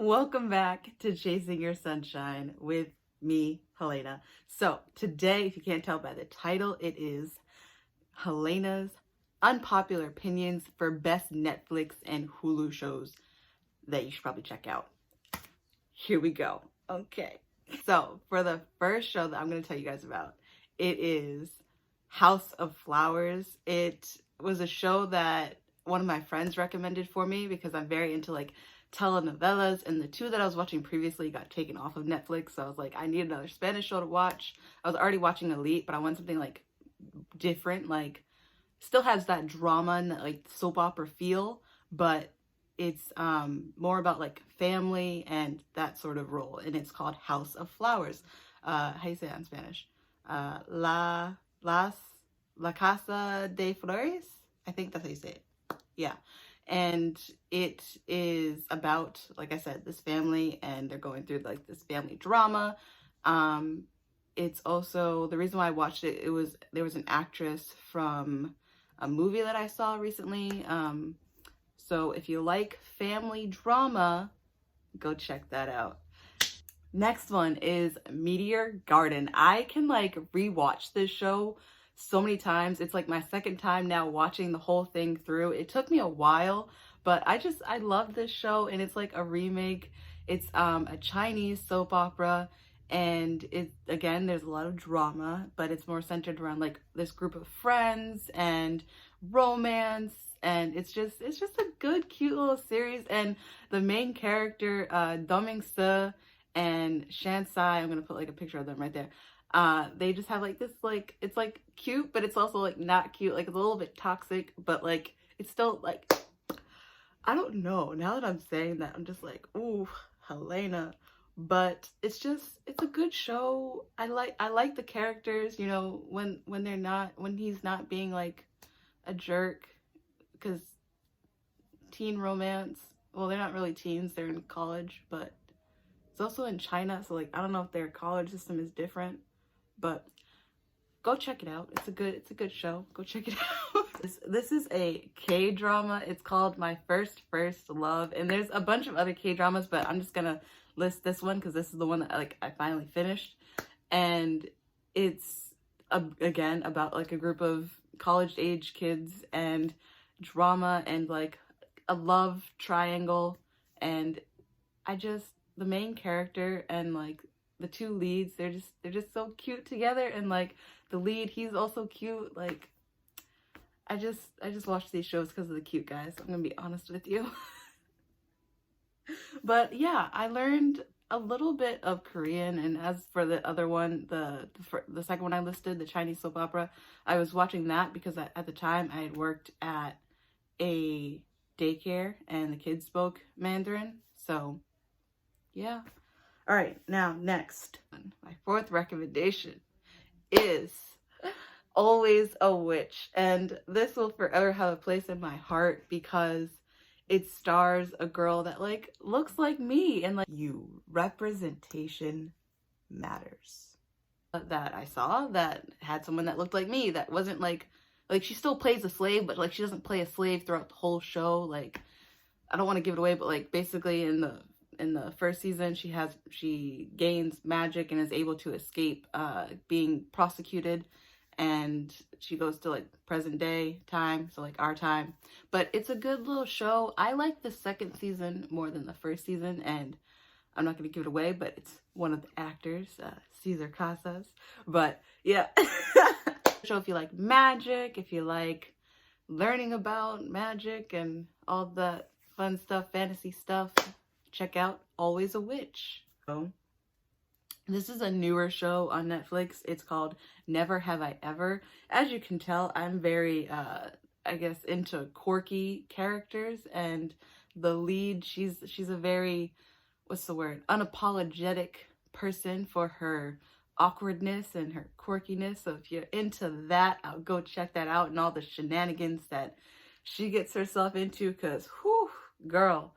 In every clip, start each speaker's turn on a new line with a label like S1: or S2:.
S1: Welcome back to Chasing Your Sunshine with me, Helena. So today, if you can't tell by the title, it is Helena's Unpopular Opinions for Best Netflix and Hulu Shows that you should probably check out. Here we go. Okay. So for the first show that I'm going to tell you guys about, it is House of Flowers. It was a show that one of my friends recommended for me because I'm very into like telenovelas, and the two that I was watching previously got taken off of Netflix, so I was like, I need another Spanish show to watch. I was already watching Elite, but I want something like different, like still has that drama and that like soap opera feel, but it's more about like family and that sort of role, and it's called House of Flowers. How do you say that in Spanish? La Casa de Flores? I think that's how you say it. Yeah. And it is about, like I said, this family, and they're going through like this family drama. It's also, the reason why I watched it, there was an actress from a movie that I saw recently. So if you like family drama, go check that out. Next one is Meteor Garden. I can like rewatch this show so many times. It's like my second time now watching the whole thing through. It took me a while, but I love this show, and it's like a remake. It's a Chinese soap opera, and again, there's a lot of drama, but it's more centered around like this group of friends and romance, and it's just a good, cute little series. And the main character, Doming Se and Shansai, I'm gonna put like a picture of them right there. They just have like this, like, it's like cute, but it's also like not cute. Like it's a little bit toxic, but like it's still like, I don't know. Now that I'm saying that, I'm just like, ooh, Helena. But it's a good show. I like the characters, you know, when he's not being like a jerk, because teen romance, well, they're not really teens, they're in college, but it's also in China, so like I don't know if their college system is different, but go check it out. It's a good show. Go check it out. This is a K-drama. It's called My First Love, and there's a bunch of other K-dramas, but I'm just gonna list this one because this is the one that like I finally finished. And it's again about like a group of college age kids and drama and like a love triangle, and the main character and like the two leads, they're just so cute together, and like the lead, he's also cute. Like I just watch these shows because of the cute guys, I'm gonna be honest with you. But yeah, I learned a little bit of Korean, and as for the other one, the second one I listed, the Chinese soap opera, I was watching that because at the time I had worked at a daycare and the kids spoke Mandarin, so yeah. All right, now next, my fourth recommendation is Always a Witch, and this will forever have a place in my heart because it stars a girl that like looks like me, and like, representation matters. That I saw that had someone that looked like me, that wasn't like she still plays a slave, but like she doesn't play a slave throughout the whole show. Like, I don't want to give it away, but like basically in the first season, she gains magic and is able to escape being prosecuted, and she goes to like present day time, so like our time. But it's a good little show. I like the second season more than the first season, and I'm not going to give it away, but it's one of the actors, Cesar Casas. But yeah. So if you like magic, if you like learning about magic and all that fun stuff, fantasy stuff, check out Always a Witch. So, this is a newer show on Netflix. It's called Never Have I Ever. As you can tell, I'm very, I guess, into quirky characters, and the lead, she's a very, what's the word, unapologetic person for her awkwardness and her quirkiness. So if you're into that, I'll go check that out, and all the shenanigans that she gets herself into, because, whew, girl,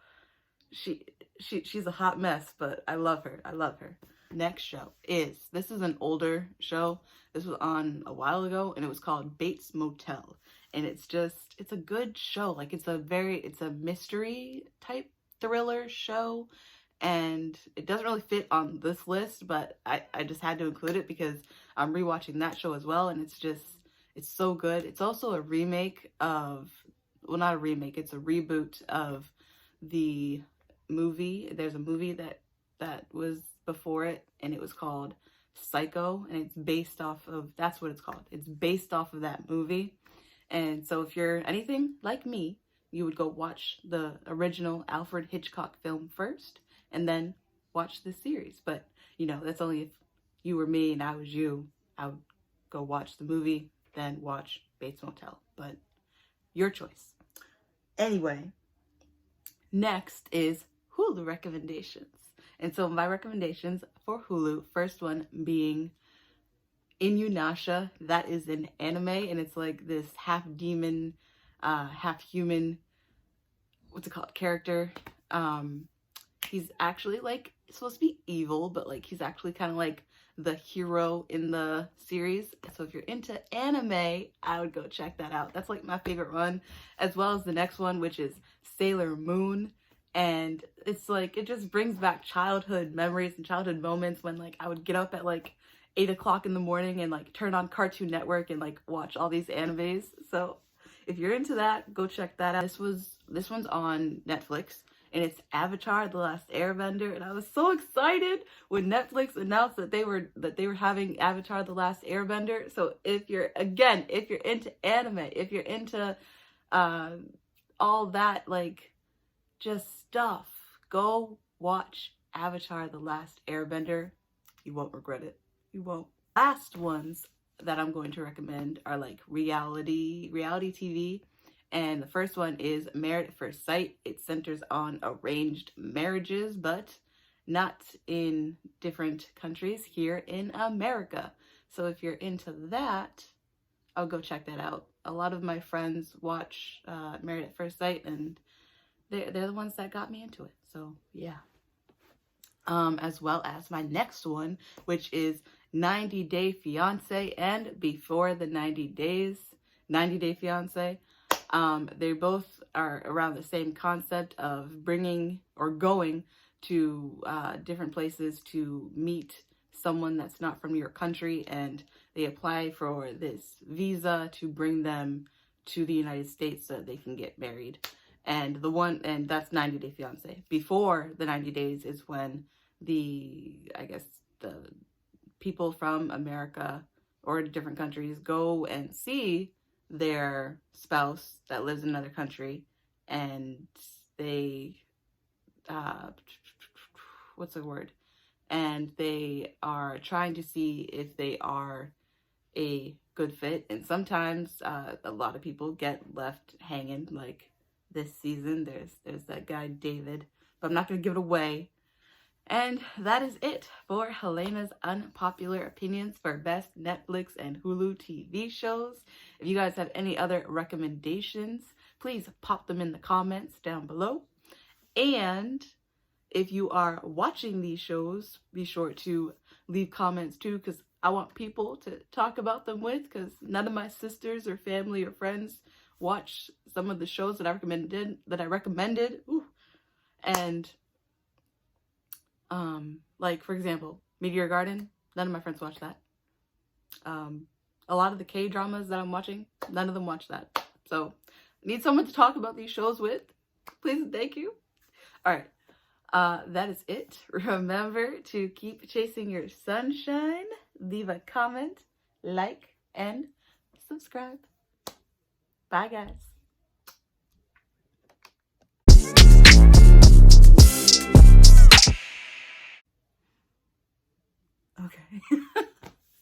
S1: she's a hot mess, but I love her. I love her. Next show this is an older show. This was on a while ago, and it was called Bates Motel. And it's a good show. Like it's a mystery type thriller show. and it doesn't really fit on this list, but I just had to include it because I'm rewatching that show as well, and it's so good. It's also a remake of, well, not a remake, it's a reboot of the movie. There's a movie that was before it, and it was called Psycho, and it's based off of, that's what it's called. It's based off of that movie. And so if you're anything like me, you would go watch the original Alfred Hitchcock film first and then watch the series. But, you know, that's only if you were me and I was you. I would go watch the movie, then watch Bates Motel. But your choice. Anyway, next is Hulu recommendations. And so my recommendations for Hulu, first one being Inuyasha. That is an anime, and it's like this half demon, half human, what's it called, character. He's actually like supposed to be evil, but like he's actually kind of like the hero in the series. So if you're into anime, I would go check that out. That's like my favorite one, as well as the next one, which is Sailor Moon. And it's like, it just brings back childhood memories and childhood moments when like I would get up at like 8 o'clock in the morning and like turn on Cartoon Network and like watch all these animes. So if you're into that, go check that out. This one's on Netflix, and it's Avatar: The Last Airbender, and I was so excited when Netflix announced that they were having Avatar: The Last Airbender. So if you're into anime, if you're into all that like just stuff, go watch Avatar: The Last Airbender. You won't regret it. You won't. Last ones that I'm going to recommend are like reality TV. And the first one is Married at First Sight. It centers on arranged marriages, but not in different countries, here in America. So if you're into that, I'll go check that out. A lot of my friends watch Married at First Sight, and they're the ones that got me into it. So yeah. As well as my next one, which is 90 Day Fiance and Before the 90 Days, 90 Day Fiance. They both are around the same concept of bringing or going to different places to meet someone that's not from your country, and they apply for this visa to bring them to the United States so that they can get married. And that's 90 Day Fiance. Before the 90 days is when the people from America or different countries go and see their spouse that lives in another country, and they and they are trying to see if they are a good fit. And sometimes a lot of people get left hanging, like this season there's that guy David, but I'm not gonna give it away. And that is it for Helena's unpopular opinions for best Netflix and Hulu TV shows. If you guys have any other recommendations, please pop them in the comments down below. And if you are watching these shows, be sure to leave comments too, because I want people to talk about them with, because none of my sisters or family or friends watch some of the shows that I recommended. Ooh. And like for example, Meteor Garden, none of my friends watch that. A lot of the K-dramas that I'm watching, none of them watch that. So I need someone to talk about these shows with. Please and thank you. All right, that is it. Remember to keep chasing your sunshine. Leave a comment, like, and subscribe. Bye, guys. Okay.